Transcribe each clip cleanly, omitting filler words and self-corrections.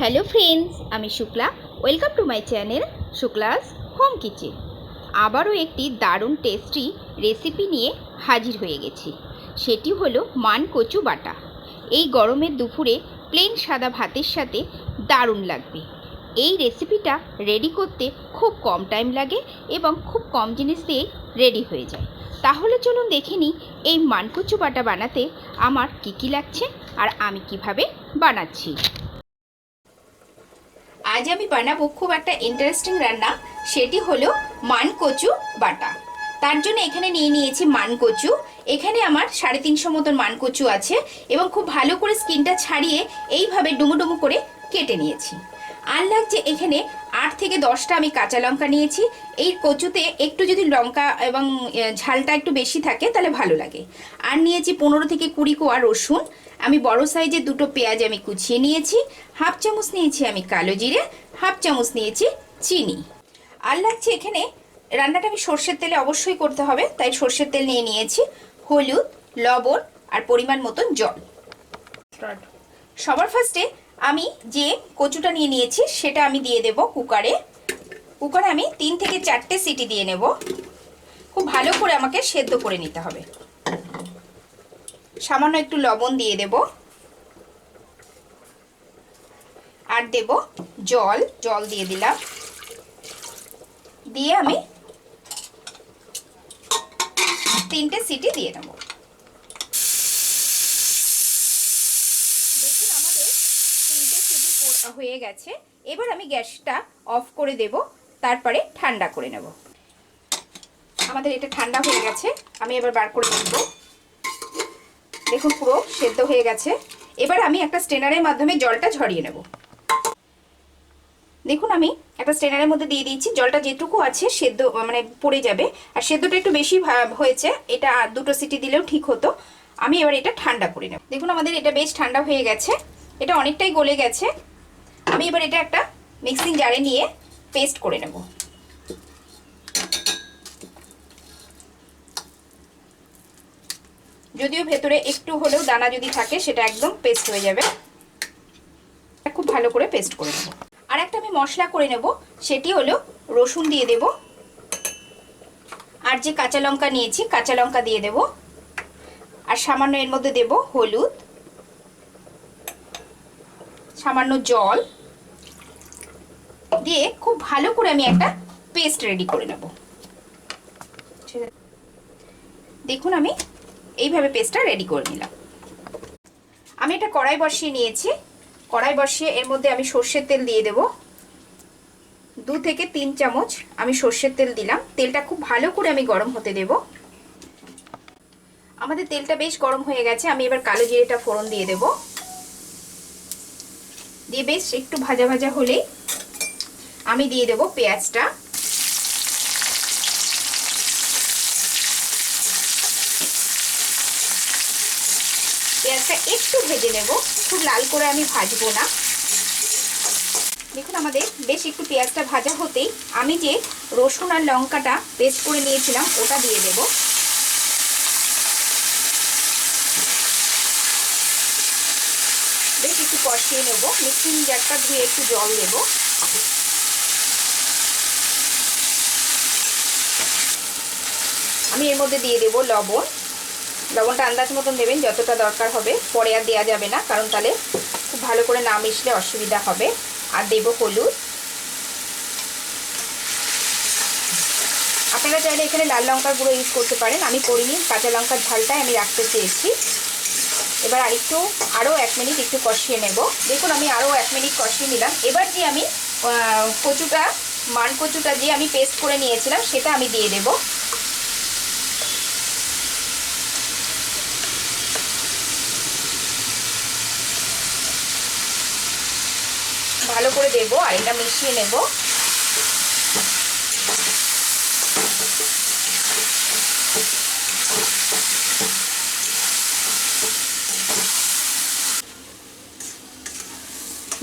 Hello friends, আমি Shukla. Welcome to my channel Shukla's home kitchen. আবারও একটি দারুণ টেস্টি রেসিপি নিয়ে হাজির হয়ে গেছি। সেটি হলো মানকচু বাটা। এই গরমের দুপুরে প্লেন সাদা ভাতের সাথে দারুণ লাগবে। এই রেসিপিটা রেডি করতে খুব কম টাইম লাগে এবং খুব কম জিনিস দিয়ে রেডি হয়ে যায়। তাহলে চলুন দেখে নিই এই মানকচু বাটা বানাতে আমার কী লাগছে আর আমি কিভাবে বানাচ্ছি। আজ আমি বানাবো খুব একটা ইন্টারেস্টিং রান্না, সেটি হলো মানকচু বাটা। তার জন্য এখানে নিয়ে নিয়েছি মানকচু। এখানে আমার 350 মতন মানকচু আছে এবং খুব ভালো করে স্কিনটা ছাড়িয়ে এইভাবে ডুমো ডুমো করে কেটে নিয়েছি। আর লাগছে এখানে 8 থেকে 10টা আমি কাঁচা লঙ্কা নিয়েছি। এই কচুতে একটু যদি লঙ্কা এবং ঝালটা একটু বেশি থাকে তাহলে ভালো লাগে। আর নিয়েছি 15 থেকে 20 কোয়া রসুন। আমি বড় সাইজের 2টো পেঁয়াজ আমি কুচিয়ে নিয়েছি। হাফ চামচ নিয়েছি আমি কালো জিরে, হাফ চামচ নিয়েছি চিনি। আর লাগছে এখানে, রান্নাটা আমি সর্ষের তেলে অবশ্যই করতে হবে, তাই সর্ষের তেল নিয়ে নিয়েছি, হলুদ, লবণ আর পরিমাণ মতন জল। সবার ফার্স্টে আমি যে কচুটা নিয়ে নিয়েছি সেটা আমি দিয়ে দেব কুকারে। কুকারে আমি 3 থেকে 4টে সিটি দিয়ে নেব। খুব ভালো করে আমাকে সেদ্ধ করে নিতে হবে। সামান্য একটু লবণ দিয়ে দেব আর দেব জল দিয়ে দিলাম। দিয়ে আমি 3টে সিটি দিয়ে নেব। দেখুন আমাদের 3টে সিটি হয়ে গেছে। এবার আমি গ্যাসটা অফ করে দেব, তারপরে ঠান্ডা করে নেব। আমাদের এটা ঠান্ডা হয়ে গেছে, আমি এবার বার করে নেব। দেখুন পুরো সেদ্ধ হয়ে গেছে। এবার আমি একটা স্ট্রেনারের মাধ্যমে জলটা ঝরিয়ে নেব। দেখুন আমি একটা স্ট্রেনারের মধ্যে দিয়ে দিয়েছি। জলটা যেটুকু আছে সেদ্ধ মানে পড়ে যাবে। আর সেদ্ধটা একটু বেশি হয়েছে, এটা 2টো সিটি দিলেও ঠিক হতো। আমি এবার এটা ঠান্ডা করে নেব। দেখুন আমাদের এটা বেশ ঠান্ডা হয়ে গেছে, এটা অনেকটাই গলে গেছে। আমি এবার এটা একটা মিক্সিং জারে নিয়ে পেস্ট করে নেব। যদিও ভেতরে একটু হলেও দানা যদি থাকে সেটা একদম পেস্ট হয়ে যাবে। খুব ভালো করে পেস্ট করে নেব। আর একটা আমি মশলা করে নেব, সেটি হলো রসুন দিয়ে দেব, আর যে কাঁচা লঙ্কা নিয়েছি কাঁচা লঙ্কা দিয়ে দেব, আর সামান্য এর মধ্যে দেব হলুদ, সামান্য জল দিয়ে খুব ভালো করে আমি একটা পেস্ট রেডি করে নেব। দেখুন আমি এইভাবে পেস্টটা রেডি করে নিলাম। আমি একটা কড়াই বসিয়ে নিয়েছি। কড়াই বসিয়ে এর মধ্যে আমি সর্ষের তেল দিয়ে দেব। 2 থেকে 3 চামচ আমি সর্ষের তেল দিলাম। তেলটা খুব ভালো করে আমি গরম হতে দেব। আমাদের তেলটা বেশ গরম হয়ে গেছে। আমি এবার কালো জিরেটা ফোড়ন দিয়ে দেব। দিয়ে বেশ একটু ভাজা ভাজা হলেই আমি দিয়ে দেব পেঁয়াজটা। পেঁয়াজটা একটু ভেজে নেব, খুব লাল করে আমি ভাজবো না। দেখুন আমাদের বেশ একটু পেঁয়াজটা ভাজা হতেই আমি যে রসুন আর লঙ্কাটা পেস্ট করে নিয়েছিলাম ওটা দিয়ে দেব। বেশ একটু কষিয়ে নেব। মিক্সিং জারটা ধুয়ে একটু জল দেব। আমি এর মধ্যে দিয়ে দেব লবণ। লবণটা আন্দাজ মতন দেবেন, যতটা দরকার হবে, পরে আর দেওয়া যাবে না, কারণ তাহলে খুব ভালো করে না মিশলে অসুবিধা হবে। আর দেব হলুদ। আপনারা চাইলে এখানে লাল লঙ্কার গুঁড়ো ইউজ করতে পারেন, আমি করিনি, কাঁচা লঙ্কার ঝালটাই আমি রাখতে চেয়েছি। এবার আরও 1 মিনিট একটু কষিয়ে নেব। দেখুন আমি আরও 1 মিনিট কষিয়ে নিলাম। এবার যে আমি মানকচুটা যে আমি পেস্ট করে নিয়েছিলাম সেটা আমি দিয়ে দেব। ভালো করে দেব আর এটা মিশিয়ে নেব।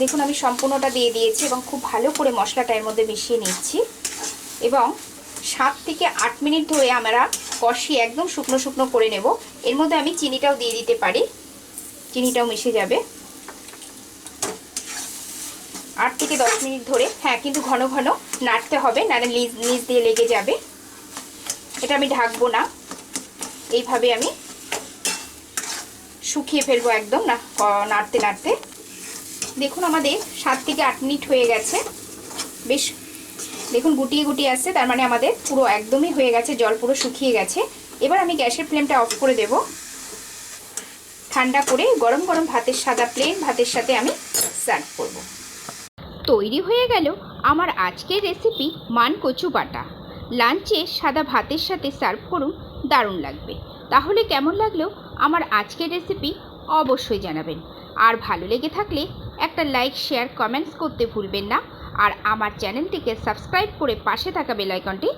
দেখুন আমি সম্পূর্ণটা দিয়ে দিয়েছি এবং খুব ভালো করে মশলাটা এর মধ্যে মিশিয়ে নিচ্ছি এবং 7 থেকে 8 মিনিট ধরে আমরা কষিয়ে একদম শুকনো শুকনো করে নেব। এর মধ্যে আমি চিনিটাও দিয়ে দিতে পারি, চিনিটাও মিশে যাবে। 8 থেকে 10 মিনিট ধরে। হ্যাঁ, কিন্তু ঘন ঘন নাড়তে হবে, নাহলে নিচ দিয়ে লেগে যাবে। এটা আমি ঢাকবো না, এইভাবে আমি শুকিয়ে ফেলবো একদম না নাড়তে নাড়তে। দেখুন আমাদের 7 থেকে 8 মিনিট হয়ে গেছে। বেশ দেখুন গুটিয়ে গুটিয়ে আসছে, তার মানে আমাদের পুরো একদমই হয়ে গেছে, জল পুরো শুকিয়ে গেছে। এবার আমি গ্যাসের ফ্লেমটা অফ করে দেব। ঠান্ডা করে গরম গরম ভাতের সাদা প্লেন ভাতের সাথে আমি সার্ভ করব। তৈরি হয়ে গেল আমার আজকের রেসিপি মানকচু বাটা। লাঞ্চে সাদা ভাতের সাথে সার্ভ করুন, দারুণ লাগবে। তাহলে কেমন লাগলো আমার আজকের রেসিপি অবশ্যই জানাবেন। আর ভালো লেগে থাকলে একটা লাইক, শেয়ার, কমেন্টস করতে ভুলবেন না। আর আমার চ্যানেলটিকে সাবস্ক্রাইব করে পাশে থাকা বেল আইকনটি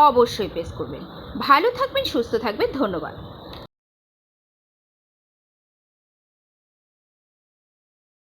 অবশ্যই প্রেস করবেন। ভালো থাকবেন, সুস্থ থাকবেন, ধন্যবাদ।